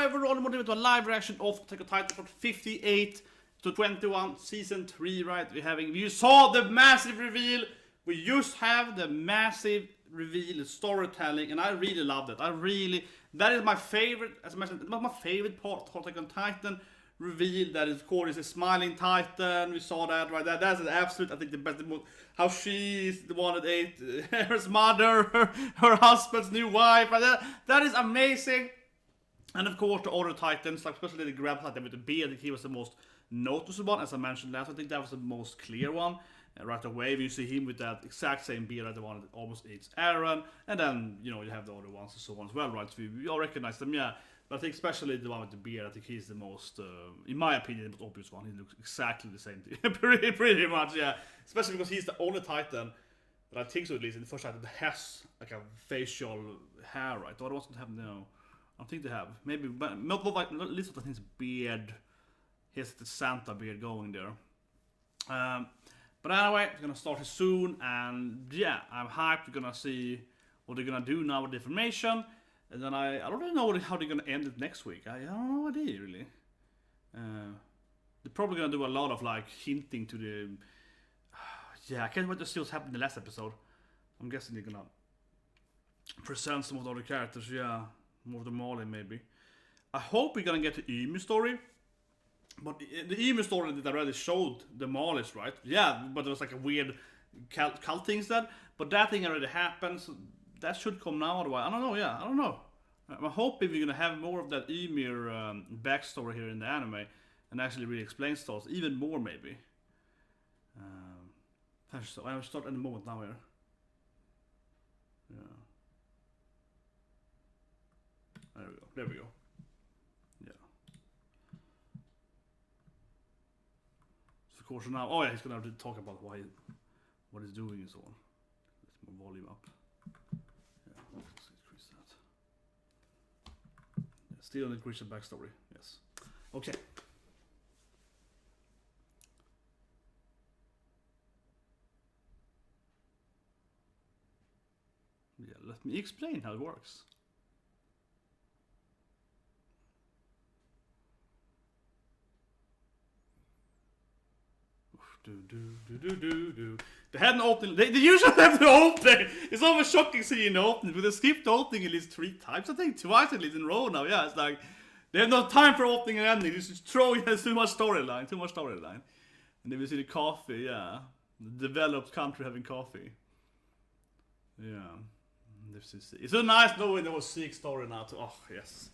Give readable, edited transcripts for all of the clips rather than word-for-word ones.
we're only moving to a live reaction of Attack on Titan from 58 to 21, season 3, right? You saw the massive reveal. We just have the massive reveal storytelling, and I really loved it. That is my favorite, as I mentioned, my favorite part of Attack on Titan reveal. That is, of course, is a smiling Titan. We saw that, right? That's an absolute, I think, the best. How she's the one that ate her mother, her husband's new wife. Right? That is amazing. And of course, the other Titans, like especially the Grab Titan with the beard, I think he was the most noticeable one, as I mentioned last. I think that was the most clear one. Right away, you see him with that exact same beard as the one that almost eats Aaron, and then you have the other ones and so on as well, right? So we all recognize them, yeah. But I think especially the one with the beard, I think he's the most, in my opinion, the most obvious one. He looks exactly the same, pretty much, yeah. Especially because he's the only Titan that I think so, at least in the first Titan, that has like a facial hair, right? The other ones don't have no. I think they have maybe, but not like at least I think his beard. He has the Santa beard going there. But anyway, it's gonna start soon, and yeah, I'm hyped. We're gonna see what they're gonna do now with the information, and then I don't really know how they're gonna end it next week. I don't know what idea really. They're probably gonna do a lot of like hinting to the. Yeah, I can't wait to see what's happened in the last episode. I'm guessing they're gonna present some of the other characters. Yeah, more of the Marley maybe. I hope we're gonna get the Ymir story. But the Ymir story that I already showed the Marlies, right? Yeah, but there was like a weird cult thing instead. But that thing already happened, so that should come now otherwise. I don't know, yeah, I don't know. I'm hoping we're gonna have more of that Ymir backstory here in the anime and actually really explain stuff, even more maybe. So I will start in a moment now here. Yeah. There we go. Of course now, oh yeah, he's gonna have to talk about what he's doing and so on. Let's move volume up. Yeah, let's increase that. Yeah, still in the Grisha backstory, yes. Okay. Yeah, let me explain how it works. They had an opening. They usually have the opening. It's always shocking seeing the opening, but they skipped the opening at least 3 times. I think twice at least in a row now. Yeah, it's like they have no time for opening and ending. It's just throwing too much storyline. And then we see the coffee. Yeah, the developed country having coffee. Yeah, it's so nice knowing there was Zeke story now. Oh yes,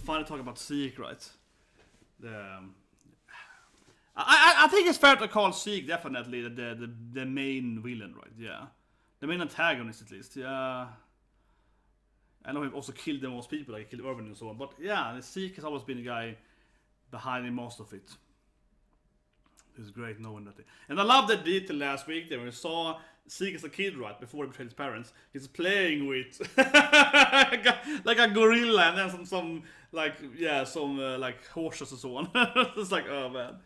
finally talking about Zeke, right? I think it's fair to call Zeke definitely the main villain, right? Yeah, the main antagonist at least. Yeah, I know he also killed the most people, like he killed Irvin and so on. But yeah, Zeke has always been the guy behind most of it. It's great knowing that. And I love that detail last week there when we saw Zeke as a kid, right before he betrayed his parents. He's playing with like a gorilla and then some like horses and so on. It's like, oh man.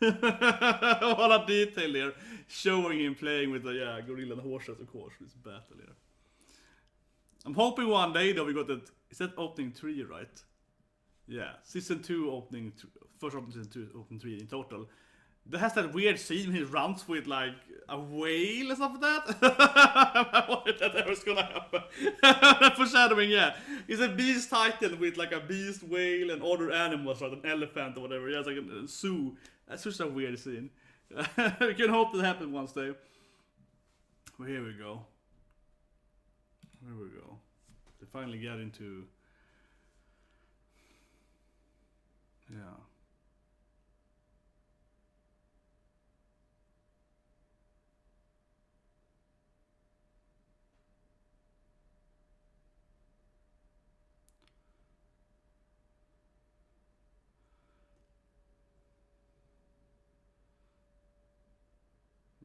What a detail here, showing him playing with the gorilla and horses, of course, this battle here. I'm hoping one day though we got that. Is that opening 3, right? Yeah, season 2 opening, first opening season 2 opening 3 in total. That has that weird scene when he runs with like a whale or something like that. I wanted that was gonna happen. Foreshadowing, yeah. It's a beast titan with like a beast, whale, and other animals, like an elephant or whatever. Yeah, it's like a zoo. That's such a weird scene. We can hope that happens once day. Well, here we go. They finally get into. Yeah.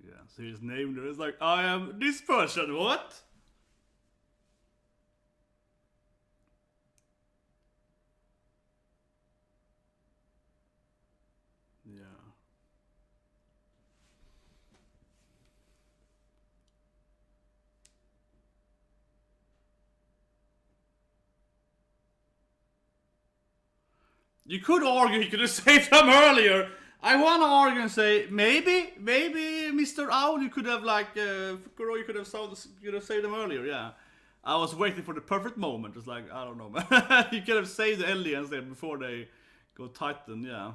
Yeah, so his name there is like, I am this person, what? Yeah. You could argue he could have saved them earlier. I wanna argue and say maybe Mr. Owl you could have like Fukuro you could have saved them earlier. Yeah, I was waiting for the perfect moment. It's like I don't know, man. You could have saved the aliens there before they go Titan. Yeah.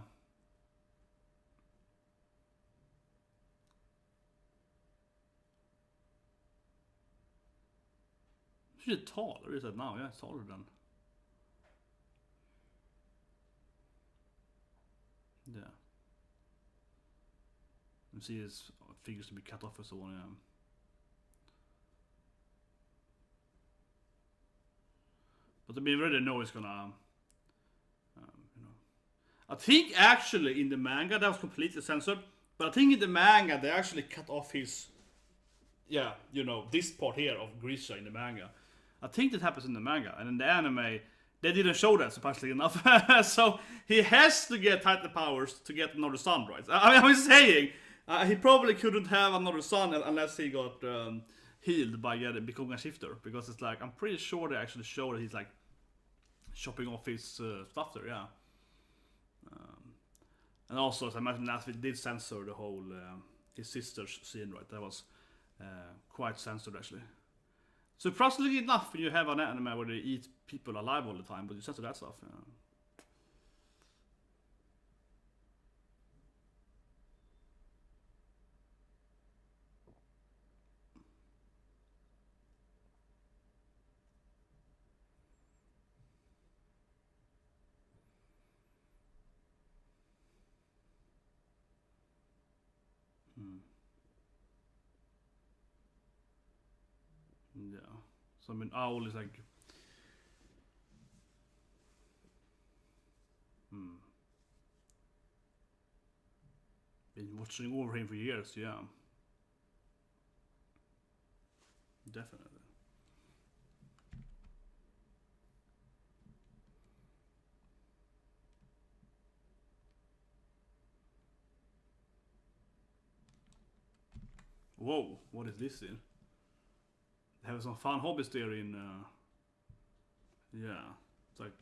She's taller, is it now? Yeah, it's taller than. Yeah. You see his figures to be cut off or so on. Yeah. But I mean, we already know it's gonna. You know. I think actually in the manga that was completely censored. But I think in the manga they actually cut off his. Yeah, you know, this part here of Grisha in the manga. I think that happens in the manga, and in the anime, they didn't show that, surprisingly enough. So he has to get Titan powers to get another son, right? I mean, I'm saying he probably couldn't have another son unless he got healed by becoming a shifter, because it's like I'm pretty sure they actually show that he's like chopping off his stuff there, yeah. And also, as I mentioned last week, did censor the whole his sister's scene, right? That was quite censored actually. Surprisingly enough, when you have an anime where they eat people alive all the time, but you censor that stuff. Yeah. So I mean, Owl is like. Been watching over him for years, yeah. Definitely. Whoa, what is this in? They have some fun hobbies there in. Yeah, it's like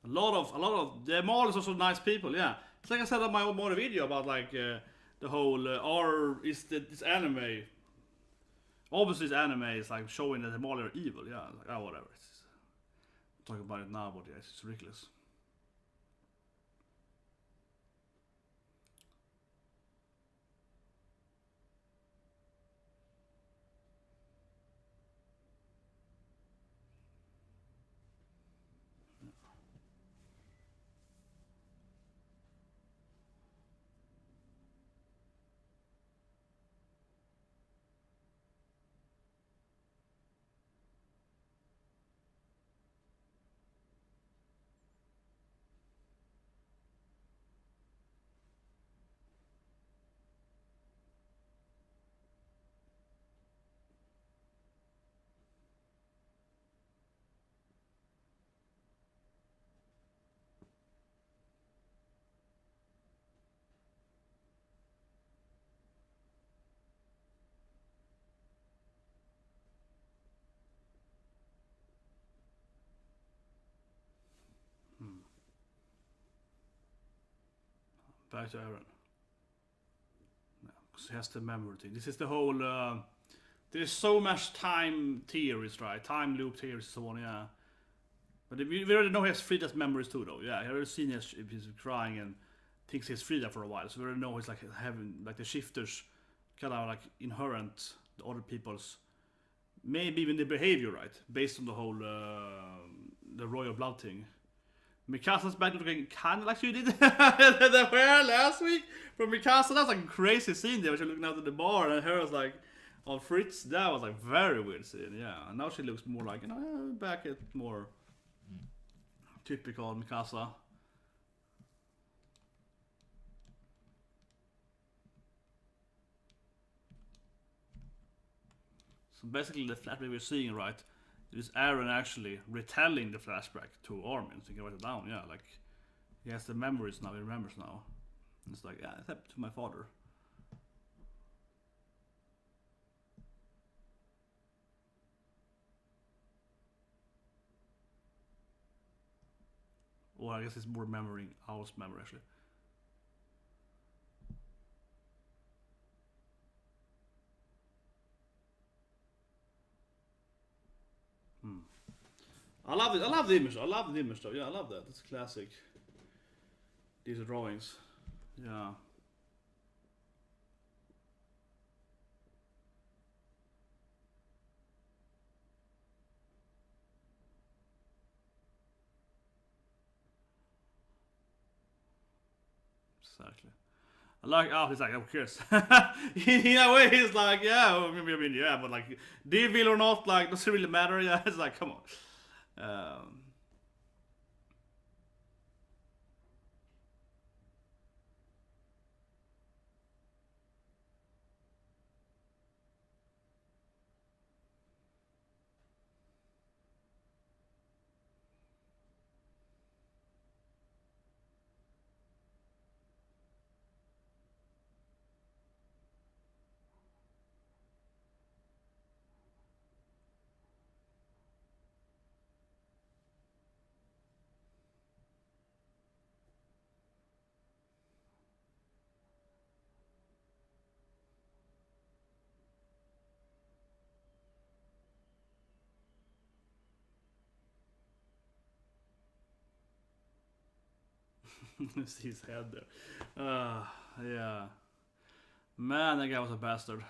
a lot of the models are so nice people. Yeah, it's like I said on my own more video about like the whole this anime. Obviously, this anime is like showing that the models are evil. Yeah, like oh whatever. Talking about it now, but yeah, it's ridiculous. Back to Aaron. Because he has the memory thing. This is the whole. There's so much time theories, right? Time loop theories, so on. Yeah. But we already know he has Frida's memories too, though. Yeah, I already seen he's crying and thinks he's Frida for a while. So we already know he's like having like the shifters, kind of like inherent the other people's, maybe even the behavior, right? Based on the whole the royal blood thing. Mikasa's back looking kind of like she did the hair last week from Mikasa. That's like a crazy scene there. When she looking out at the bar and her was like on Fritz. That was like very weird scene. Yeah, and now she looks more like back at more typical Mikasa. So basically, the flashback we're seeing, right, is Aaron actually retelling the flashback to Armin, so he can write it down. Yeah, like he has the memories now. He remembers now. It's like, yeah, it happened to my father. Or I guess it's more remembering Owl's memory actually. I love it. I love the image. I love the image though. Yeah, I love that. It's classic. These are drawings. Yeah. Exactly. I like, oh, he's like, who cares? In a way, he's like, yeah, well, maybe, yeah, but like, devil or not, like, does it really matter? Yeah, it's like, come on. See his head there. Yeah. Man, that guy was a bastard.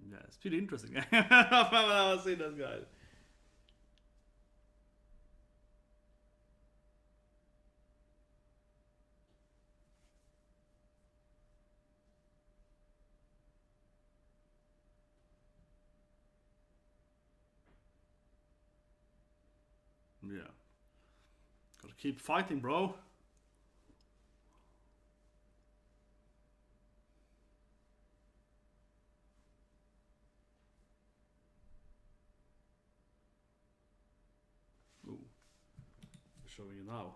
Yeah, it's pretty interesting. I've never seen this guy. Yeah. Gotta keep fighting, bro. Ooh. Showing you now.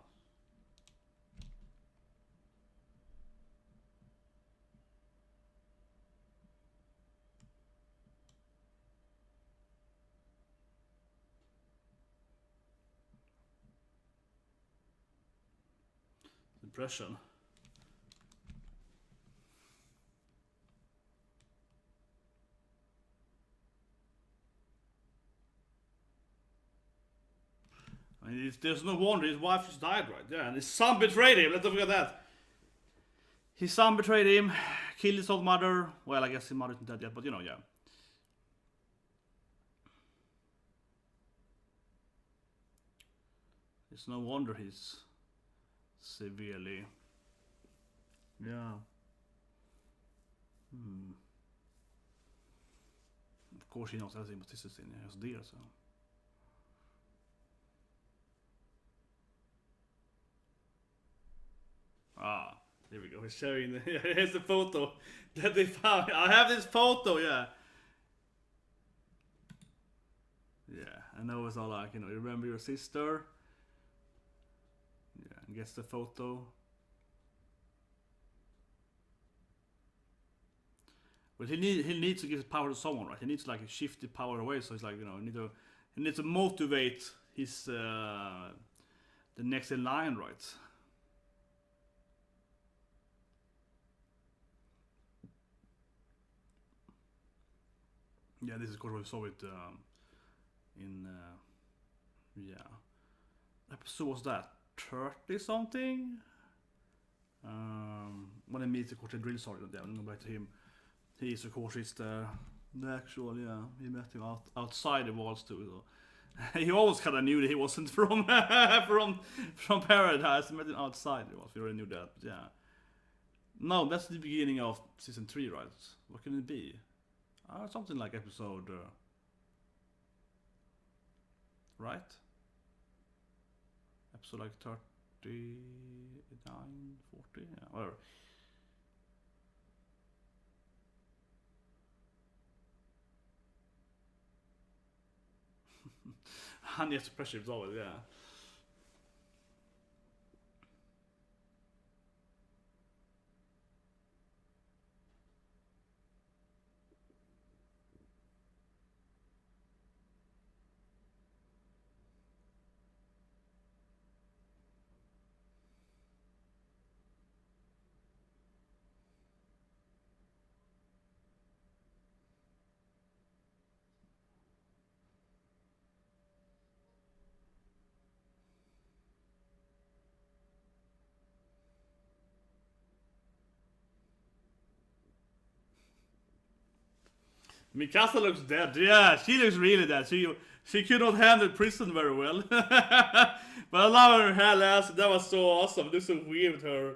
Impression. I mean, there's no wonder his wife just died, right? Yeah, and his son betrayed him. Let's not forget that. His son betrayed him, killed his old mother. Well, I guess his mother isn't dead yet, but you know, yeah. It's no wonder he's severely. Yeah. Of course he knows everything, but this is in his dear, so. Ah, there we go. He's showing the. Here's the photo that they found. I have this photo, yeah. Yeah, and I was all like, you know, you remember your sister? Yeah, and gets the photo. But he needs to give his power to someone, right? He needs to like shift the power away. So it's like, you know, he needs to motivate his the next in line, right? Yeah, this is of course what we saw it in yeah. Episode was that 30 something? When I meet of course the drill sergeant, yeah, I'm going back to him. He's of course is the actual, yeah. He met him outside the walls too. So. He always kind of knew that he wasn't from from Paradise. He met him outside the walls. We already knew that, but yeah. No, that's the beginning of season 3, right? What can it be? Something like episode, right? Episode like 39, 40, yeah, whatever. And yes, pressure is always, yeah. Mikasa looks dead. Yeah, she looks really dead. She could not handle prison very well. But I love her hair last. That was so awesome. It looks so weird with her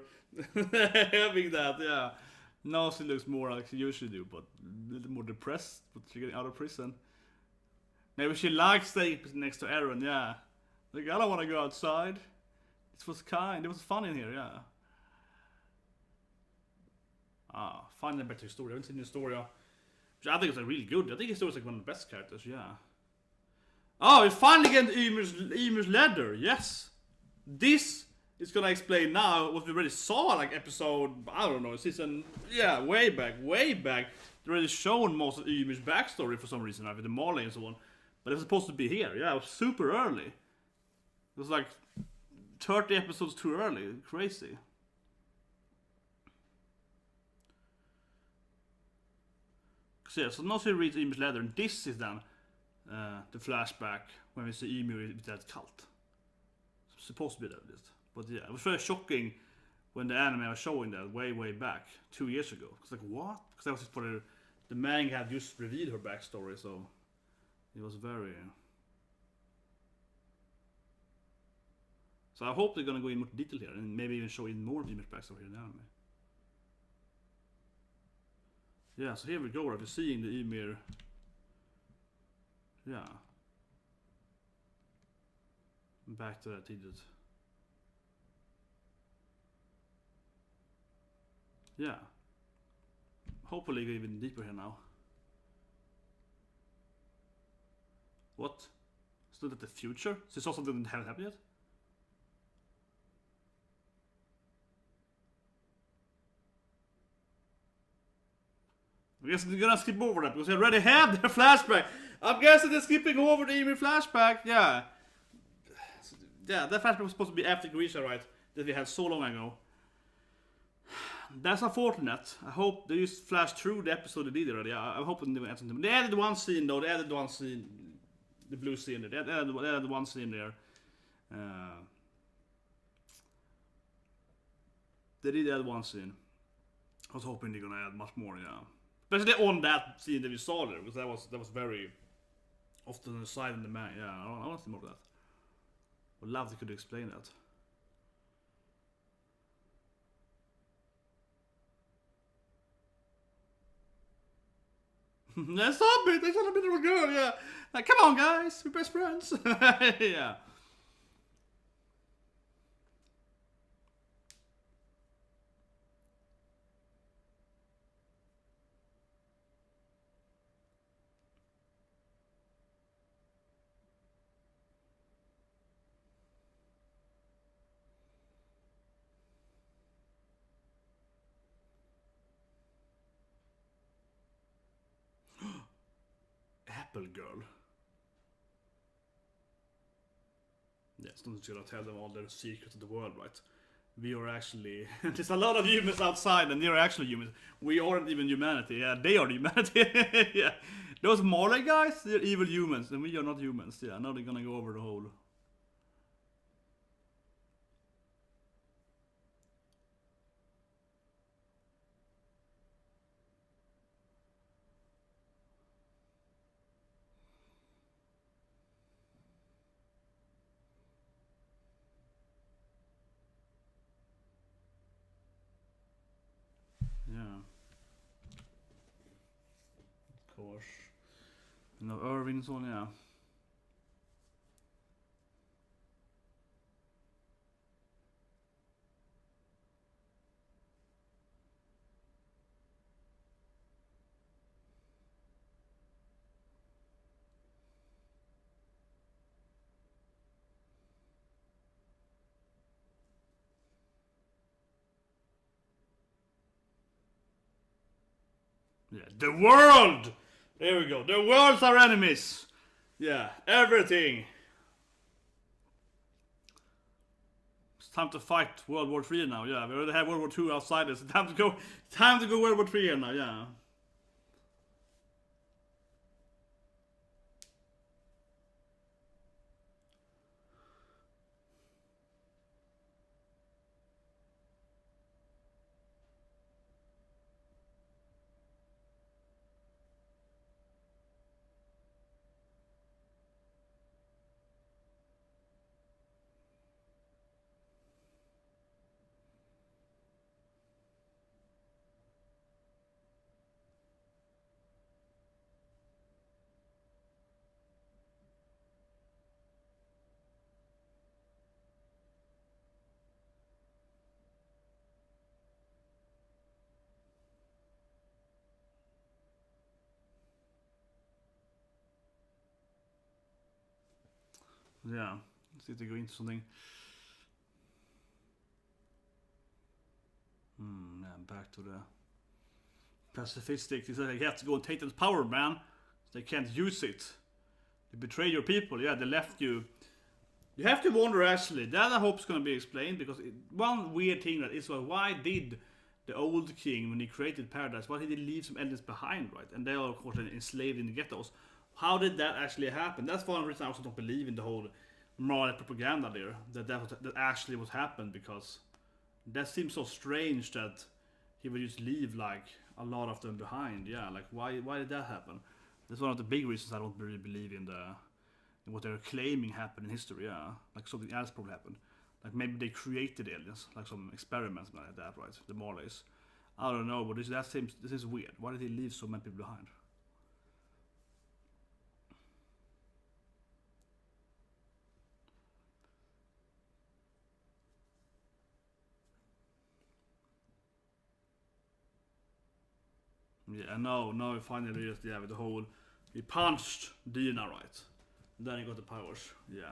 having that. Yeah. Now she looks more like she usually do, but a little more depressed. But she's getting out of prison. Maybe she likes staying next to Eren. Yeah. Like, I don't want to go outside. It was kind. It was fun in here. Yeah. Finally back to the story. I haven't seen the story. Which I think is like really good. I think his story is like one of the best characters. Yeah. Oh, we finally get Ymir's ladder. Yes. This is gonna explain now what we already saw, like episode, I don't know, season, yeah, way back. They already shown most of Ymir's backstory for some reason, like with the Marley and so on. But it was supposed to be here. Yeah, it was super early. It was like 30 episodes too early. Crazy. So yeah, so now she reads Ymir's letter, and this is then the flashback when we see Ymir with that cult. It's supposed to be that, at least. But yeah, it was very shocking when the anime was showing that way back 2 years ago. It's like, what? Because that was for the manga had just revealed her backstory, so it was very. So I hope they're gonna go in more detail here and maybe even show in more of Ymir's backstory in the anime. Yeah, so here we go. We're seeing the Ymir. Yeah. Back to that idiot. Yeah. Hopefully go even deeper here now. What? Is that the future? So you saw something that hadn't happened yet? I guess they're gonna skip over that because they already had their flashback. I'm guessing they're skipping over the Ymir flashback. Yeah. Yeah, that flashback was supposed to be after Grisha, right? That we had so long ago. That's unfortunate. I hope they just flashed through the episode they did already. I'm hoping they add something. They added one scene though. They added one scene, the blue scene there. They added one scene there. They did add one scene. I was hoping they're gonna add much more. Yeah, especially on that scene that we saw there, because that was very often on the side in the man. Yeah, I want to see more of that. Would love to could explain that. Yeah, stop it! I shot a bit of a girl, yeah. Like, come on, guys, we're best friends. Yeah. Apple girl. Yes, don't you tell them all their secrets of the world, right? We are actually. There's a lot of humans outside, and they're actually humans. We aren't even humanity. Yeah, they are humanity. Yeah, those Marley guys, they're evil humans, and we are not humans. Yeah, now they're gonna go over the whole. Yeah. Of course. No, Irving's on, yeah. Yeah, the world! There we go. The world's our enemies. Yeah, everything. It's time to fight World War 3 now. Yeah, we already have World War 2 outside us. Time to go World War 3 here now. Yeah. Yeah. Let's see if they go into something. Man, back to the pacifistic. He said you have to go and take that power, man. They can't use it. They betrayed your people. Yeah, they left you. You have to wonder actually. That I hope is going to be explained because one weird thing that is why did the old king, when he created paradise, why did he leave some endless behind, right? And they are of course enslaved in the ghettos. How did that actually happen? That's one reason I also don't believe in the whole moral propaganda there. That actually what happened, because that seems so strange that he would just leave like a lot of them behind. Yeah, like why did that happen? That's one of the big reasons I don't really believe in what they're claiming happened in history. Yeah, like something else probably happened. Like maybe they created aliens, like some experiments like that, right? The Marleys. I don't know, but this is weird. Why did he leave so many people behind? Yeah, no, we finally realized, yeah, with the whole, he punched Dina, right? And then he got the powers, yeah.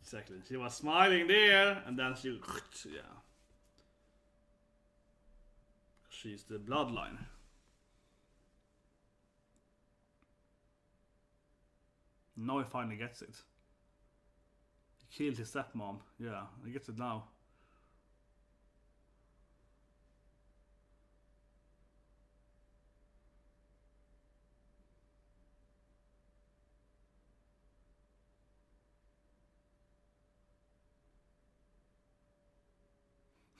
Exactly, she was smiling there, and then she, yeah. She's the bloodline. Now he finally gets it. He killed his stepmom, yeah, he gets it now.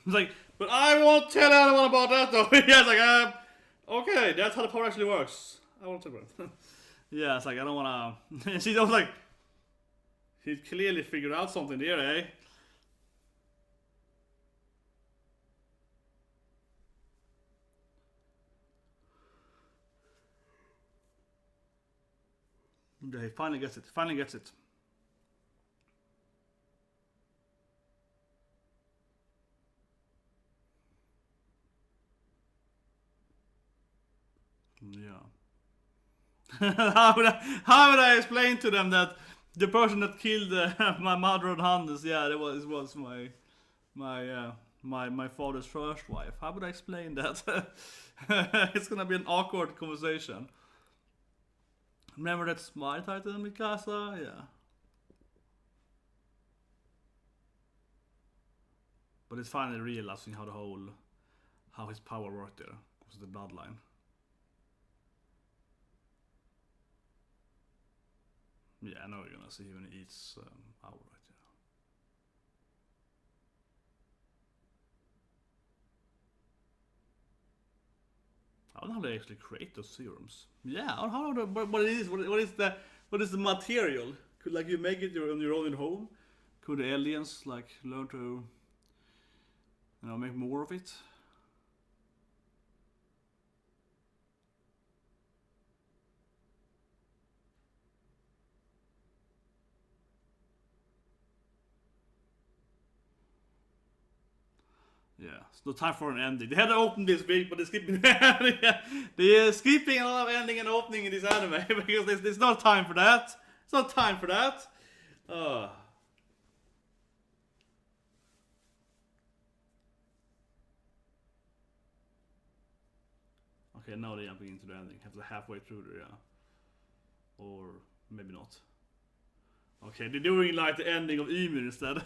He's like, but I won't tell anyone about that though. Yeah, it's like, okay, that's how the power actually works. I won't tell anyone. Yeah, it's like, I don't wanna. She's always like, he clearly figured out something there, eh? Yeah, he finally gets it. Finally gets it. Yeah. how would I explain to them that the person that killed my mother and Hannes, yeah, it was my father's first wife. How would I explain that? It's gonna be an awkward conversation. Remember that smile title in becasue? Yeah. But it's finally realizing how his power worked there. Because of the bloodline. Yeah, I know you're gonna see when he eats our right, yeah. I don't know how they actually create those serums. Yeah, how what is the material? Could like you make it on your own at home? Could the aliens like learn to make more of it? Yeah, it's no time for an ending. They had to open this big, but they're skipping. They're skipping a lot of ending and opening in this anime because there's no time for that. It's not time for that. Okay, now they're jumping into the ending. Have to halfway through there, yeah. Or maybe not. Okay, they're doing like the ending of Ymir instead.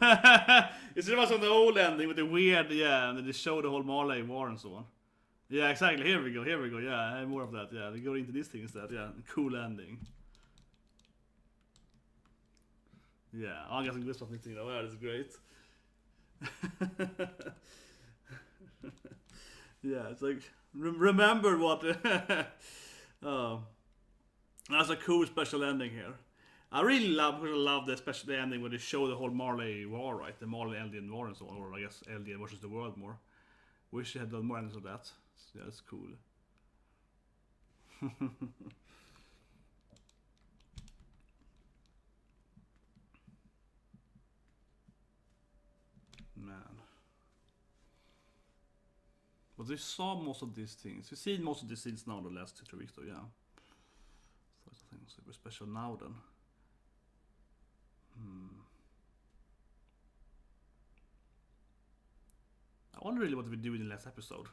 It's just on the old ending with the weird, yeah, and then they show the whole Marley war and so on. Yeah, exactly. Here we go, yeah, more of that, yeah. They go into this thing instead, yeah. Cool ending. Yeah, I'm guessing this one thinking, oh, that is great. Yeah, it's like, remember what. Oh, that's a cool special ending here. I really love the special ending where they show the whole Marley war, right? The Marley Eldian war and so on, or I guess Eldian versus the world more. Wish they had done more endings of that. Yeah, that's cool. Man. But they saw most of these things. We've seen most of these things now the last 2-3 weeks though, yeah. So I think super special now then. wonder really what we do in the last episode.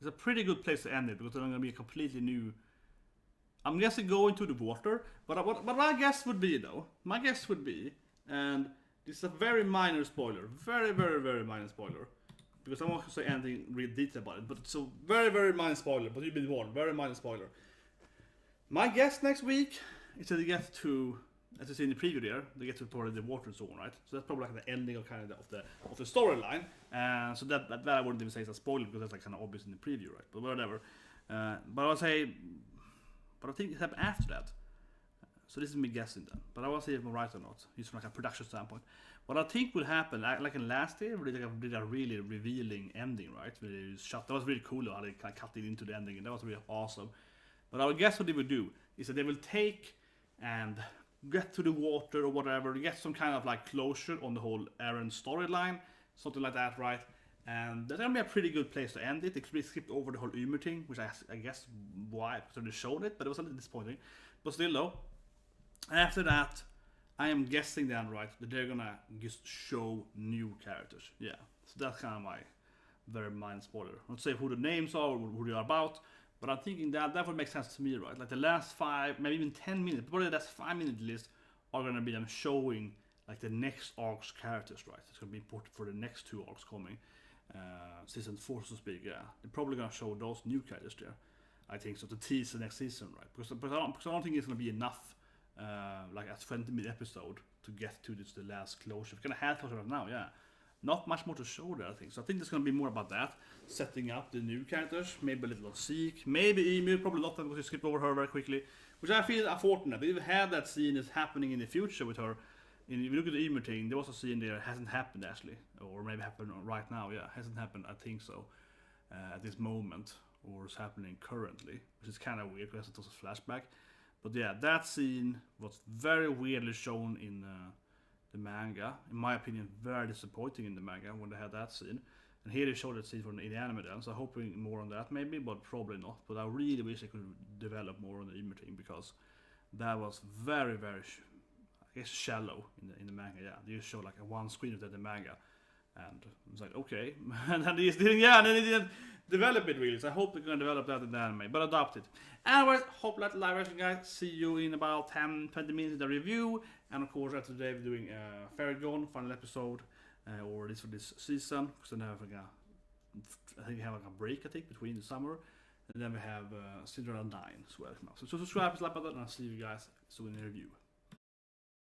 It's a pretty good place to end it because then I'm gonna be a completely new. I'm guessing going to the water, but what my guess would be though, and this is a very minor spoiler, very minor spoiler, because I won't say anything real detail about it, but it's a very minor spoiler. But you've been warned, very minor spoiler. My guess next week is that they get to, as you see in the preview there, they get to probably the water zone, right? So that's probably like the ending of kind of the storyline. So that I wouldn't even say it's a spoiler because that's like kind of obvious in the preview, right? But whatever. But I would say, but I think it happened after that. So this is me guessing then. But I won't say if I'm right or not. Just from like a production standpoint. What I think will happen, like in last year, where they did a really revealing ending, right? Where they shot. That was really cool how they kind of cut it into the ending, and that was really awesome. But I would guess what they would do is that they will take and get to the water or whatever, get some kind of like closure on the whole Eren storyline, something like that, right? And that's gonna be a pretty good place to end it. They could be skipped over the whole Ymir thing, which I guess why, because they showed it, but it was a little disappointing. But still though, after that, I am guessing then, right, that they're gonna just show new characters. Yeah, so that's kind of my very minor spoiler. Not say who the names are or who they are about, but I'm thinking that would make sense to me, right? Like the last 5, maybe even 10 minutes, probably the last 5-minute list are gonna be them showing like the next arc's characters, right? It's gonna be important for the next 2 arcs coming, season 4, so to speak. Yeah, they're probably gonna show those new characters there. I think so to tease the next season, right? Because I don't think it's gonna be enough. Like a 20-minute episode to get to the last closure. We're gonna have closure right now, yeah. Not much more to show there, I think. So I think there's gonna be more about that, setting up the new characters, maybe a little on Zeke, maybe Ymir, probably not because you skipped over her very quickly, which I feel unfortunate. We've had that scene that's happening in the future with her. If you look at the Ymir thing, there was a scene there that hasn't happened actually, or maybe happened right now. Yeah, hasn't happened. I think so at this moment, or is happening currently, which is kind of weird because it was a flashback. But yeah, that scene was very weirdly shown in the manga. In my opinion, very disappointing in the manga when they had that scene. And here they showed that scene from the anime then, so hoping more on that maybe, but probably not. But I really wish they could develop more on the Ymir thing because that was very, I guess shallow in the manga. Yeah, they just showed like a one screen of the manga, and it was like okay, and then they didn't develop it really. So I hope they're gonna develop that in the anime, but adopt it. Anyways, hope that live reaction, guys. See you in about 10-20 minutes in the review, and of course after today we're doing Fairy Gone final episode, or this for this season. Because then I think we have like a break between the summer, and then we have Cinderella 9 as well. So subscribe, slap button, and I'll see you guys soon in the review.